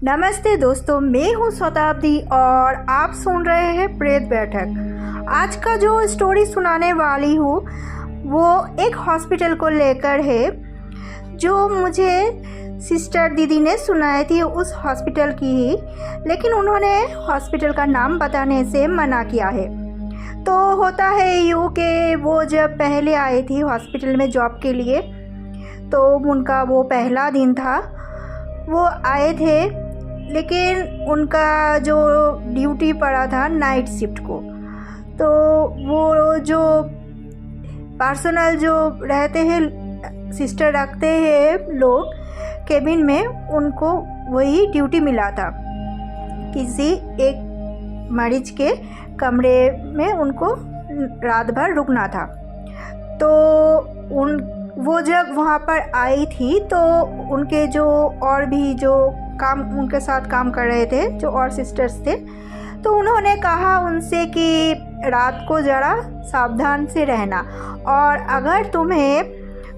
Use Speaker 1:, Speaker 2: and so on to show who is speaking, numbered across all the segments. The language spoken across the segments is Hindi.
Speaker 1: नमस्ते दोस्तों, मैं हूँ शताब्दी और आप सुन रहे हैं प्रेत बैठक। आज का जो स्टोरी सुनाने वाली हूँ वो एक हॉस्पिटल को लेकर है, जो मुझे सिस्टर दीदी ने सुनाई थी उस हॉस्पिटल की ही, लेकिन उन्होंने हॉस्पिटल का नाम बताने से मना किया है। तो होता है यूँ कि वो जब पहले आई थी हॉस्पिटल में जॉब के लिए, तो उनका वो पहला दिन था, वो आए थे, लेकिन उनका जो ड्यूटी पड़ा था नाइट शिफ्ट को। तो वो जो पर्सनल जो रहते हैं, सिस्टर रखते हैं लोग केबिन में, उनको वही ड्यूटी मिला था। किसी एक मरीज के कमरे में उनको रात भर रुकना था। तो वो जब वहाँ पर आई थी तो उनके जो और भी जो उनके साथ काम कर रहे थे, जो और सिस्टर्स थे, तो उन्होंने कहा उनसे कि रात को ज़रा सावधान से रहना, और अगर तुम्हें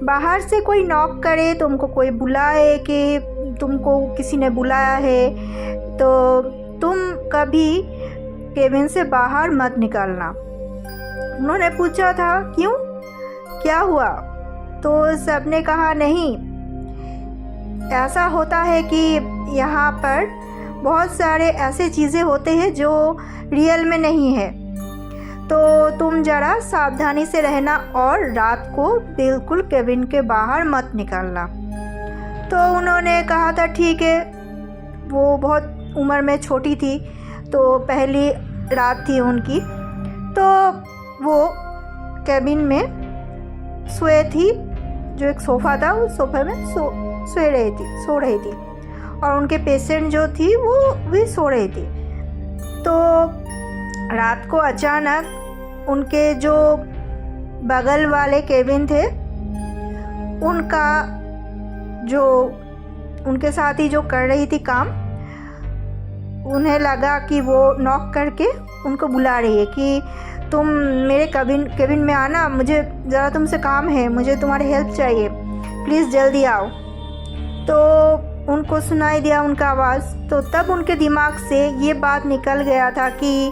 Speaker 1: बाहर से कोई नॉक करे, तुमको कोई बुलाए कि तुमको किसी ने बुलाया है, तो तुम कभी केबिन से बाहर मत निकलना। उन्होंने पूछा था क्यों, क्या हुआ? तो सबने कहा नहीं, ऐसा होता है कि यहाँ पर बहुत सारे ऐसे चीज़ें होते हैं जो रियल में नहीं है, तो तुम ज़रा सावधानी से रहना और रात को बिल्कुल केबिन के बाहर मत निकलना। तो उन्होंने कहा था ठीक है। वो बहुत उम्र में छोटी थी, तो पहली रात थी उनकी, तो वो केबिन में सोए थी। जो एक सोफ़ा था, उस सोफे में सो रही थी, और उनके पेशेंट जो थी वो भी सो रही थी। तो रात को अचानक उनके जो बगल वाले केबिन थे, उनका जो उनके साथ ही जो कर रही थी काम, उन्हें लगा कि वो नॉक करके उनको बुला रही है कि तुम मेरे केबिन में आना, मुझे ज़रा तुमसे काम है, मुझे तुम्हारी हेल्प चाहिए, प्लीज़ जल्दी आओ। तो उनको सुनाई दिया उनका आवाज़। तो तब उनके दिमाग से ये बात निकल गया था कि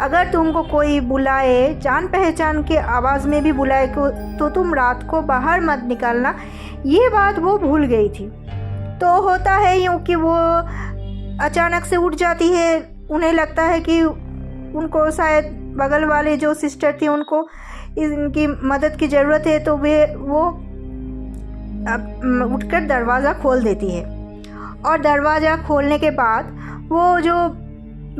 Speaker 1: अगर तुमको कोई बुलाए, जान पहचान के आवाज़ में भी बुलाए, तो तुम रात को बाहर मत निकलना। ये बात वो भूल गई थी। तो होता है यूँ कि वो अचानक से उठ जाती है, उन्हें लगता है कि उनको शायद बगल वाले जो सिस्टर थी उनको इनकी मदद की ज़रूरत है, तो वो उठकर दरवाज़ा खोल देती है। और दरवाज़ा खोलने के बाद वो जो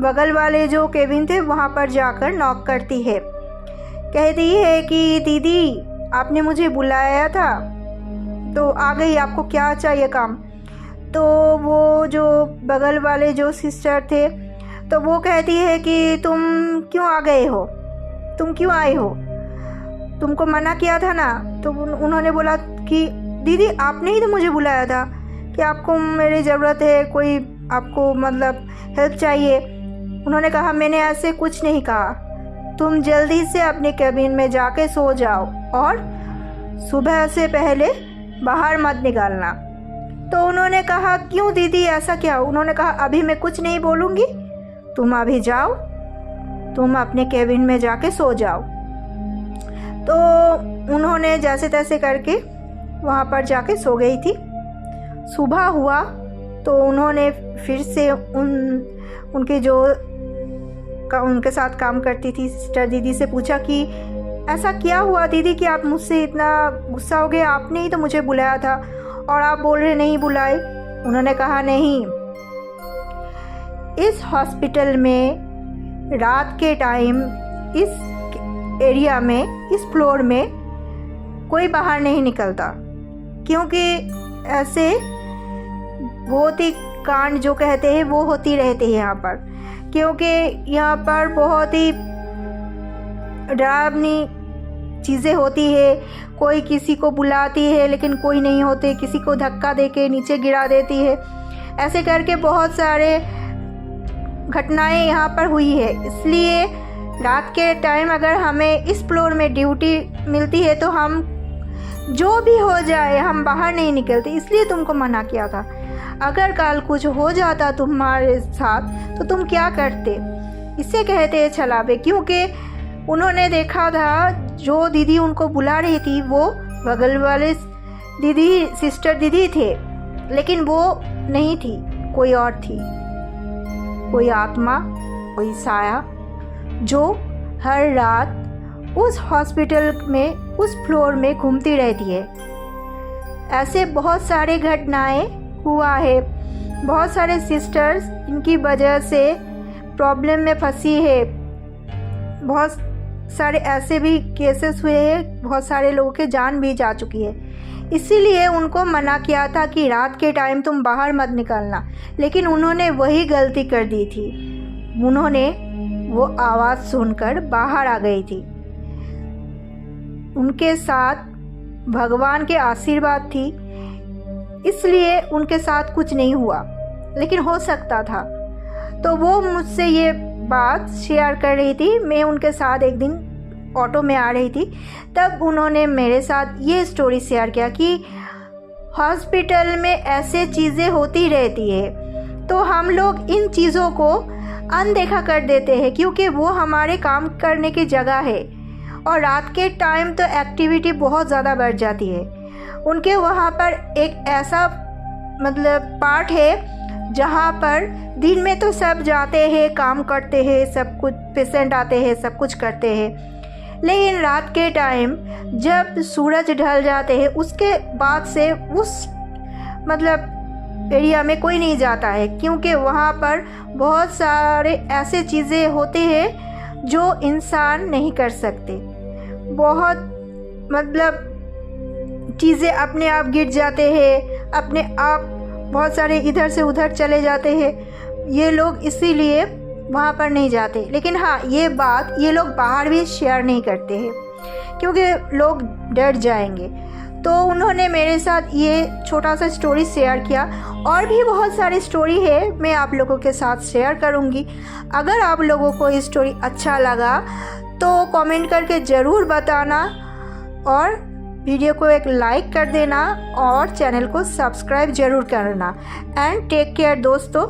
Speaker 1: बगल वाले जो केबिन थे वहाँ पर जाकर नॉक करती है, कहती है कि दीदी आपने मुझे बुलाया था, तो आ गई, आपको क्या चाहिए काम? तो वो जो बगल वाले जो सिस्टर थे, तो वो कहती है कि तुम क्यों आ गए हो, तुम क्यों आए हो, तुमको मना किया था ना। तो उन्होंने बोला कि दीदी आपने ही तो मुझे बुलाया था कि आपको मेरी ज़रूरत है, कोई आपको मतलब हेल्प चाहिए। उन्होंने कहा मैंने ऐसे कुछ नहीं कहा, तुम जल्दी से अपने केबिन में जाके सो जाओ और सुबह से पहले बाहर मत निकलना। तो उन्होंने कहा क्यों दीदी, ऐसा क्या? उन्होंने कहा अभी मैं कुछ नहीं बोलूँगी, तुम अभी जाओ, तुम अपने केबिन में जाके सो जाओ। तो उन्होंने जैसे तैसे करके वहाँ पर जाके सो गई थी। सुबह हुआ तो उन्होंने फिर से उनके जो उनके साथ काम करती थी सिस्टर दीदी से पूछा कि ऐसा क्या हुआ दीदी कि आप मुझसे इतना गुस्सा हो गए, आपने ही तो मुझे बुलाया था और आप बोल रहे नहीं बुलाए। उन्होंने कहा नहीं, इस हॉस्पिटल में रात के टाइम इस एरिया में, इस फ्लोर में कोई बाहर नहीं निकलता, क्योंकि ऐसे बहुत ही कांड जो कहते हैं वो होती रहती है यहाँ पर, क्योंकि यहाँ पर बहुत ही डरावनी चीज़ें होती है। कोई किसी को बुलाती है लेकिन कोई नहीं होते, किसी को धक्का देके नीचे गिरा देती है, ऐसे करके बहुत सारे घटनाएं यहाँ पर हुई है। इसलिए रात के टाइम अगर हमें इस फ्लोर में ड्यूटी मिलती है तो हम जो भी हो जाए हम बाहर नहीं निकलते, इसलिए तुमको मना किया था। अगर कल कुछ हो जाता तुम्हारे साथ तो तुम क्या करते। इसे कहते हैं छलावे, क्योंकि उन्होंने देखा था जो दीदी उनको बुला रही थी वो बगल वाले दीदी, सिस्टर दीदी थे, लेकिन वो नहीं थी, कोई और थी, कोई आत्मा, कोई साया जो हर रात उस हॉस्पिटल में उस फ्लोर में घूमती रहती है। ऐसे बहुत सारे घटनाएं हुआ है, बहुत सारे सिस्टर्स इनकी वजह से प्रॉब्लम में फंसी है, बहुत सारे ऐसे भी केसेस हुए हैं, बहुत सारे लोगों के जान भी जा चुकी है। इसीलिए उनको मना किया था कि रात के टाइम तुम बाहर मत निकलना, लेकिन उन्होंने वही गलती कर दी थी। उन्होंने वो आवाज़ सुनकर बाहर आ गई थी। उनके साथ भगवान के आशीर्वाद थी, इसलिए उनके साथ कुछ नहीं हुआ, लेकिन हो सकता था। तो वो मुझसे ये बात शेयर कर रही थी। मैं उनके साथ एक दिन ऑटो में आ रही थी, तब उन्होंने मेरे साथ ये स्टोरी शेयर किया कि हॉस्पिटल में ऐसे चीज़ें होती रहती है, तो हम लोग इन चीज़ों को अनदेखा कर देते हैं क्योंकि वो हमारे काम करने की जगह है। और रात के टाइम तो एक्टिविटी बहुत ज़्यादा बढ़ जाती है। उनके वहाँ पर एक ऐसा पार्ट है जहाँ पर दिन में तो सब जाते हैं, काम करते हैं, सब कुछ पेशेंट आते हैं, सब कुछ करते हैं, लेकिन रात के टाइम जब सूरज ढल जाते हैं उसके बाद से उस एरिया में कोई नहीं जाता है, क्योंकि वहाँ पर बहुत सारे ऐसे चीज़ें होते हैं जो इंसान नहीं कर सकते। बहुत चीज़ें अपने आप गिर जाते हैं, अपने आप बहुत सारे इधर से उधर चले जाते हैं ये लोग, इसीलिए वहाँ पर नहीं जाते। लेकिन हाँ, ये बात ये लोग बाहर भी शेयर नहीं करते हैं क्योंकि लोग डर जाएंगे। तो उन्होंने मेरे साथ ये छोटा सा स्टोरी शेयर किया। और भी बहुत सारी स्टोरी है, मैं आप लोगों के साथ शेयर करूँगी। अगर आप लोगों को ये स्टोरी अच्छा लगा तो कमेंट करके ज़रूर बताना, और वीडियो को एक लाइक कर देना, और चैनल को सब्सक्राइब ज़रूर करना। एंड टेक केयर दोस्तों।